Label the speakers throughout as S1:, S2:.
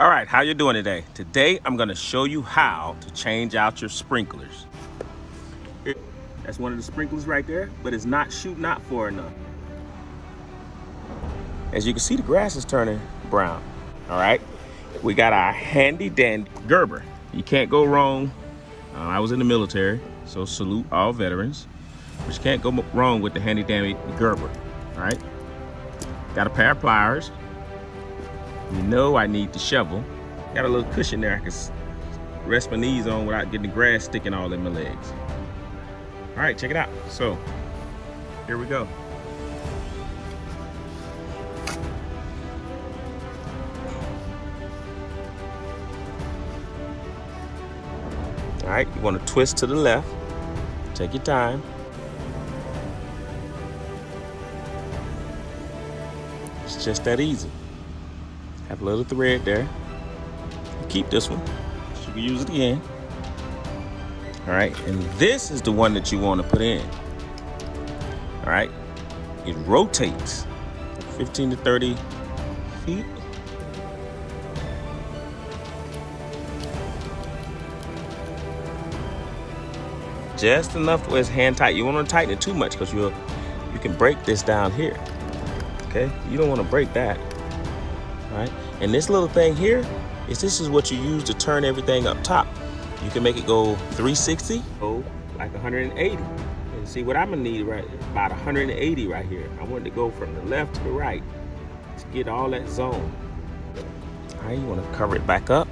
S1: All right, how you doing today? Today, I'm gonna show you how to change out your sprinklers. That's one of the sprinklers right there, but it's not shooting out far enough. As you can see, the grass is turning brown. All right, we got our handy dandy Gerber. You can't go wrong. I was in the military, so salute all veterans. But you can't go wrong with the handy dandy Gerber. All right, got a pair of pliers. You know I need the shovel. Got a little cushion there I can rest my knees on without getting the grass sticking all in my legs. All right, check it out. So, here we go. All right, you want to twist to the left. Take your time. It's just that easy. Have a little thread there. Keep this one, so you can use it again. All right, and this is the one that you want to put in. All right, it rotates 15 to 30 feet. Just enough where it's hand tight. You want to tighten it too much because you can break this down here. Okay, you don't want to break that. All right, and this little thing here this is what you use to turn everything up top. You can make it go 360 or like 180. And see what I'm gonna need right about 180 right here. I want it to go from the left to the right to get all that zone. All right, you want to cover it back up.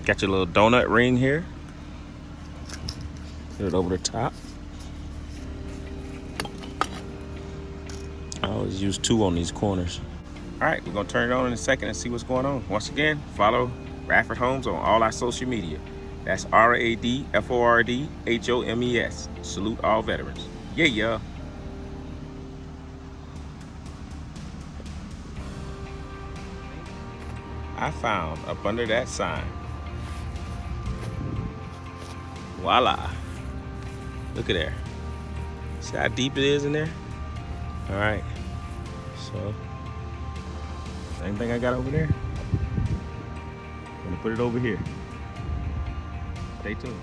S1: Got your little donut ring here. Put it over the top. I always use 2 on these corners. All right, we're gonna turn it on in a second and see what's going on. Once again, follow Radford Homes on all our social media. That's RadfordHomes. Salute all veterans. Yeah. I found up under that sign. Voila. Look at there. See how deep it is in there? All right. So, same thing I got over there. I'm gonna put it over here. Stay tuned.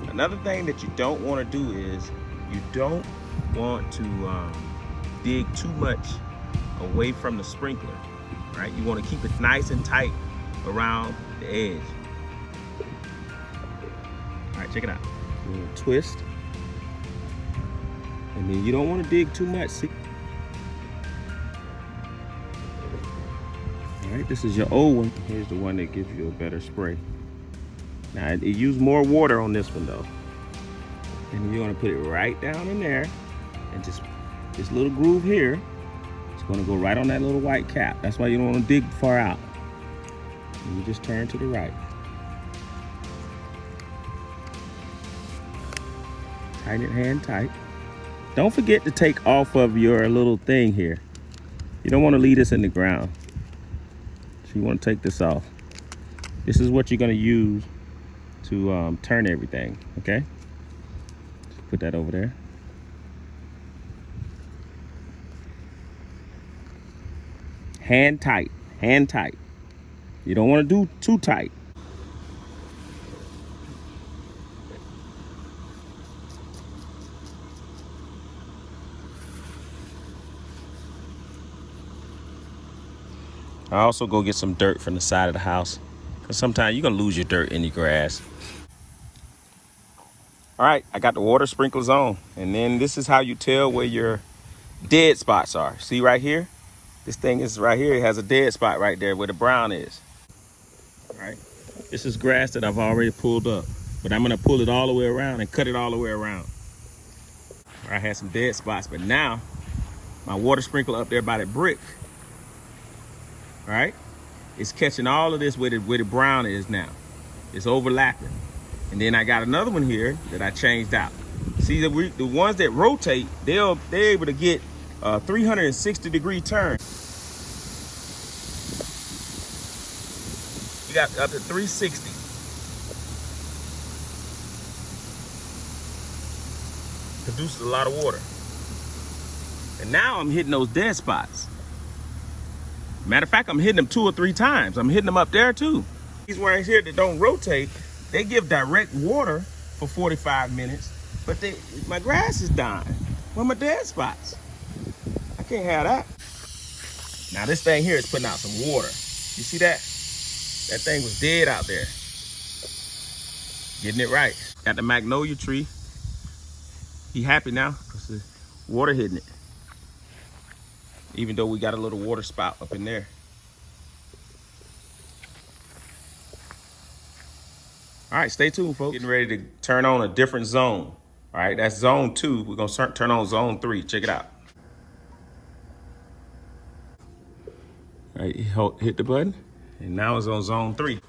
S1: Another thing that you don't want to do is you don't want to dig too much away from the sprinkler, right? You want to keep it nice and tight around the edge. All right, check it out. You're gonna twist, and then you don't want to dig too much. See? All right, this is your old one. Here's the one that gives you a better spray. Now, it used more water on this one though. And you're gonna put it right down in there, and just this little groove here, it's gonna go right on that little white cap. That's why you don't wanna dig far out. And you just turn to the right. Tighten it hand tight. Don't forget to take off of your little thing here. You don't wanna leave this in the ground. So you want to take this off. This is what you're going to use to turn everything, okay? Just put that over there. Hand tight, hand tight. You don't want to do too tight. I also go get some dirt from the side of the house, because sometimes you're gonna lose your dirt in your grass. All right, I got the water sprinklers on, and then this is how you tell where your dead spots are. See right here? This thing is right here. It has a dead spot right there where the brown is. All right, this is grass that I've already pulled up, but I'm gonna pull it all the way around and cut it all the way around. I had some dead spots, but now my water sprinkler up there by the brick, all right, it's catching all of this where the brown is now. It's overlapping. And then I got another one here that I changed out. See, the ones that rotate, they're able to get a 360-degree turn. You got up to 360. Produces a lot of water. And now I'm hitting those dead spots. Matter of fact, I'm hitting them 2 or 3 times. I'm hitting them up there too. These ones here that don't rotate, they give direct water for 45 minutes, but my grass is dying. Where are my dead spots? I can't have that. Now this thing here is putting out some water. You see that? That thing was dead out there. Getting it right. Got the magnolia tree. He happy now because the water hitting it. Even though we got a little water spout up in there. All right, stay tuned, folks. Getting ready to turn on a different zone. All right, that's zone 2. We're gonna turn on zone 3. Check it out. All right, hit the button, and now it's on zone 3.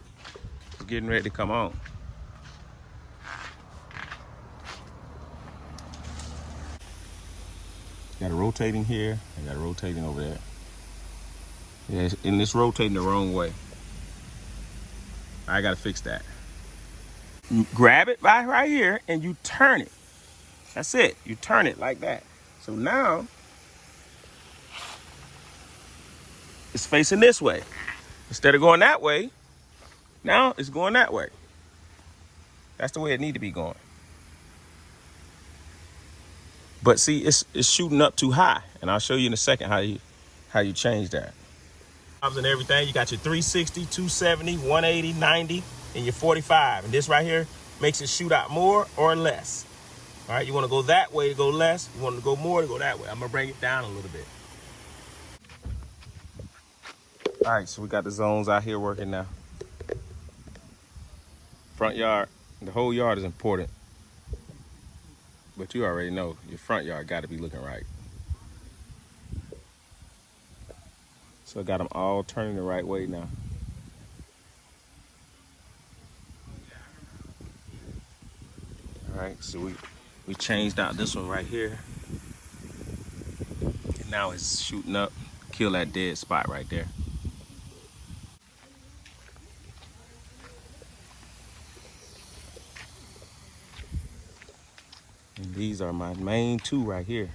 S1: It's getting ready to come on. Got it rotating here, and got it rotating over there. Yeah, and it's rotating the wrong way. I gotta fix that. Grab it right here, and you turn it. That's it. You turn it like that. So now it's facing this way. Instead of going that way, now it's going that way. That's the way it need to be going. But see, it's shooting up too high, and I'll show you in a second how you change that. And everything, you got your 360, 270, 180, 90, and your 45. And this right here makes it shoot out more or less. All right, you want to go that way to go less. You want to go more to go that way. I'm gonna bring it down a little bit. All right, so we got the zones out here working now. Front yard, the whole yard is important. But you already know your front yard got to be looking right. So I got them all turning the right way now. All right, so we changed out this one right here. And now it's shooting up, kill that dead spot right there. And these are my main 2 right here.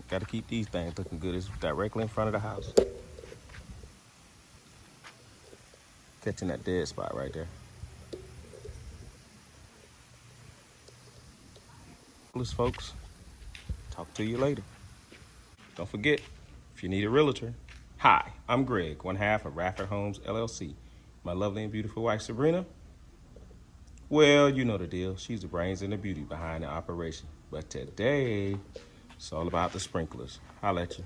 S1: Got to keep these things looking good. It's directly in front of the house. Catching that dead spot right there. Folks, talk to you later. Don't forget, if you need a realtor, hi, I'm Greg, one half of RadfordHomes LLC. My lovely and beautiful wife, Sabrina, well, you know the deal. She's the brains and the beauty behind the operation. But today, it's all about the sprinklers. Holla at you.